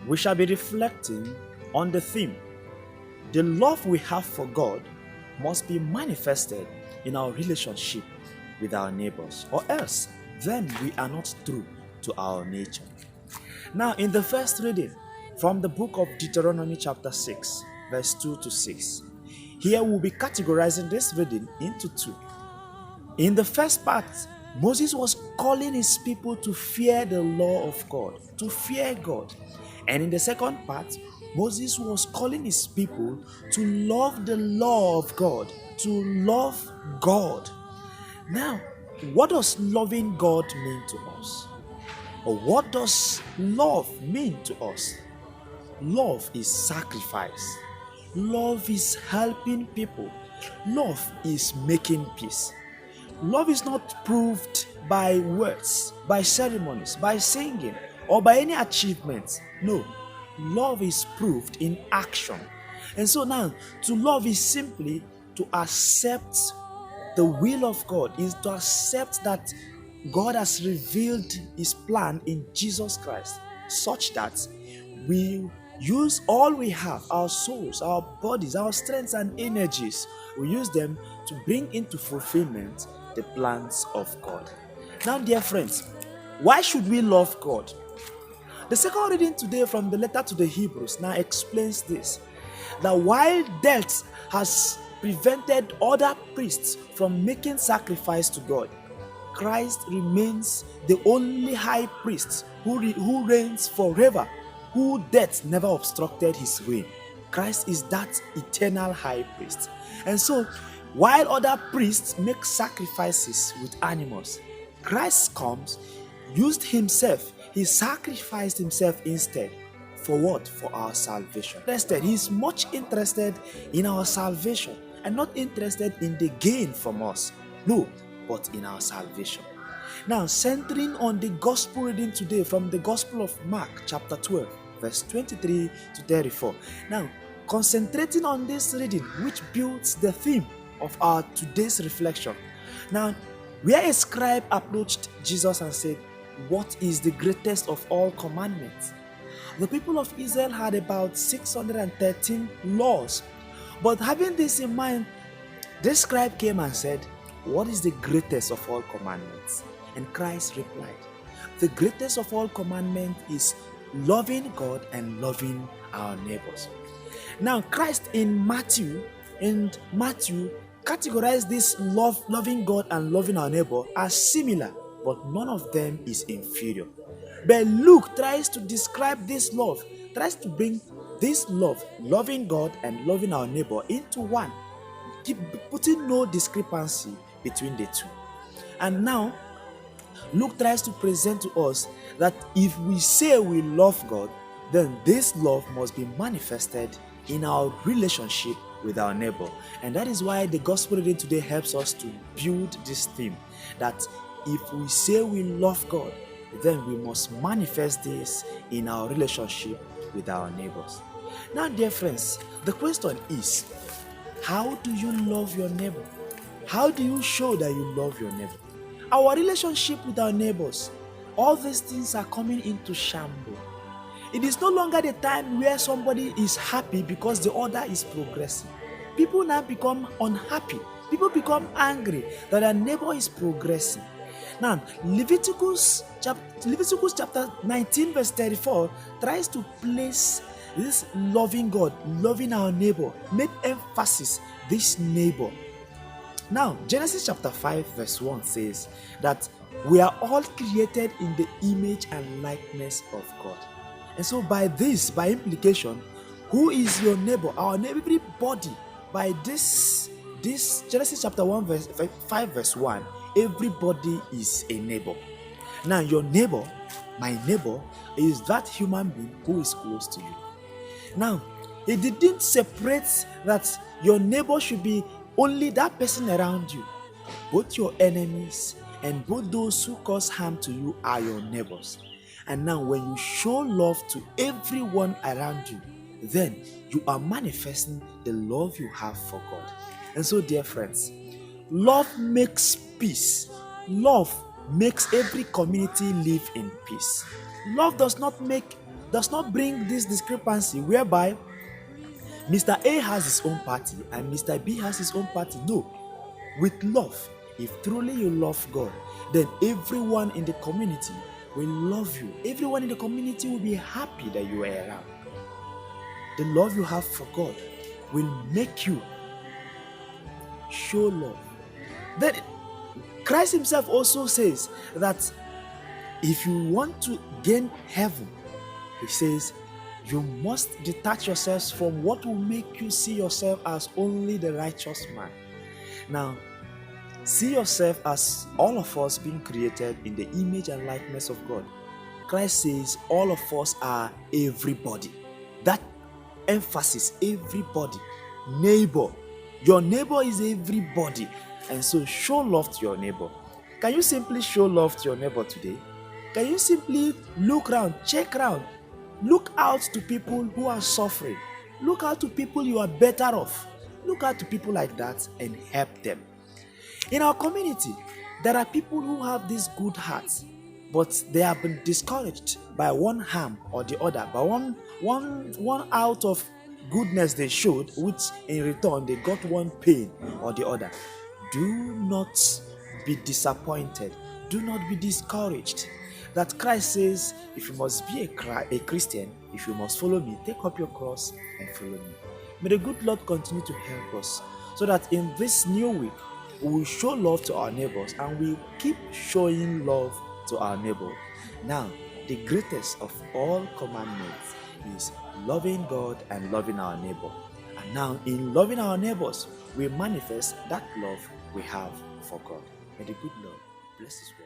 we shall be reflecting on the theme: the love we have for God must be manifested in our relationship with our neighbors, or else then we are not true to our nature. Now, in the first reading from the book of Deuteronomy, chapter 6, verse 2 to 6, here we'll be categorizing this reading into two. In the first part, Moses was calling his people to fear the law of God, to fear God. And in the second part, Moses was calling his people to love the law of God, to love God. Now, what does loving God mean to us? Or what does love mean to us? Love is sacrifice. Love is helping people. Love is making peace. Love is not proved by words, by ceremonies, by singing, or by any achievements. No, love is proved in action. And so now, to love is simply to accept the will of God, is to accept that God has revealed his plan in Jesus Christ, such that we use all we have, our souls, our bodies, our strengths and energies, we use them to bring into fulfillment the plans of God. Now, dear friends, why should we love God? The second reading today from the letter to the Hebrews now explains this: that while death has prevented other priests from making sacrifice to God, Christ remains the only high priest who reigns forever, who death never obstructed his reign. Christ is that eternal high priest. And so, while other priests make sacrifices with animals, Christ comes, used himself, he sacrificed himself instead. For what? For our salvation. Instead, he is much interested in our salvation and not interested in the gain from us. No, but in our salvation. Now, centering on the gospel reading today from the Gospel of Mark, chapter 12, verse 23 to 34. Now, concentrating on this reading, which builds the theme of our today's reflection. Now, where a scribe approached Jesus and said, "What is the greatest of all commandments?" The people of Israel had about 613 laws. But having this in mind, this scribe came and said, "What is the greatest of all commandments?" And Christ replied, "The greatest of all commandments is loving God and loving our neighbors." Now, Christ in Matthew categorized this loving God and loving our neighbor as similar, but none of them is inferior. But Luke tries to describe this love, tries to bring this love, loving God and loving our neighbor, into one, putting no discrepancy between the two. And now, Luke tries to present to us that if we say we love God, then this love must be manifested in our relationship with our neighbor. And that is why the gospel reading today helps us to build this theme, that if we say we love God, then we must manifest this in our relationship with our neighbors. Now, dear friends, the question is, how do you love your neighbor? How do you show that you love your neighbor? Our relationship with our neighbors, all these things are coming into shambles. It is no longer the time where somebody is happy because the other is progressing. People now become unhappy. People become angry that their neighbor is progressing. Now, Leviticus chapter 19, verse 34 tries to place this loving God, loving our neighbor, make emphasis this neighbor. Now, Genesis chapter 5, verse 1 says that we are all created in the image and likeness of God. And so by implication, who is your neighbor? Our neighbor, everybody. By this Genesis chapter 1, verse 5, verse 1, everybody is a neighbor. Now, your neighbor, my neighbor, is that human being who is close to you. Now, it didn't separate that your neighbor should be only that person around you. Both your enemies and both those who cause harm to you are your neighbors. And now, when you show love to everyone around you, then you are manifesting the love you have for God. And so, dear friends, love makes peace. Love makes every community live in peace. Love does not make does not bring this discrepancy whereby Mr. A has his own party and Mr. B has his own party. No. With love, if truly you love God, then everyone in the community will love you. Everyone in the community will be happy that you are around. The love you have for God will make you show love. Then Christ himself also says that if you want to gain heaven, he says, you must detach yourselves from what will make you see yourself as only the righteous man. Now, see yourself as all of us being created in the image and likeness of God. Christ says all of us are everybody. That emphasis, everybody. Neighbor. Your neighbor is everybody. And so show love to your neighbor. Can you simply show love to your neighbor today? Can you simply look around, check around, look out to people who are suffering. Look out to people you are better off. Look out to people like that and help them. In our community, there are people who have these good hearts, but they have been discouraged by one harm or the other, by one out of goodness they showed, which in return they got one pain or the other. Do not be disappointed. Do not be discouraged. That Christ says, if you must be a Christian, if you must follow me, take up your cross and follow me. May the good Lord continue to help us so that in this new week, we will show love to our neighbors and we keep showing love to our neighbor. Now, the greatest of all commandments is loving God and loving our neighbor. And now, in loving our neighbors, we manifest that love we have for God. May the good Lord bless His word.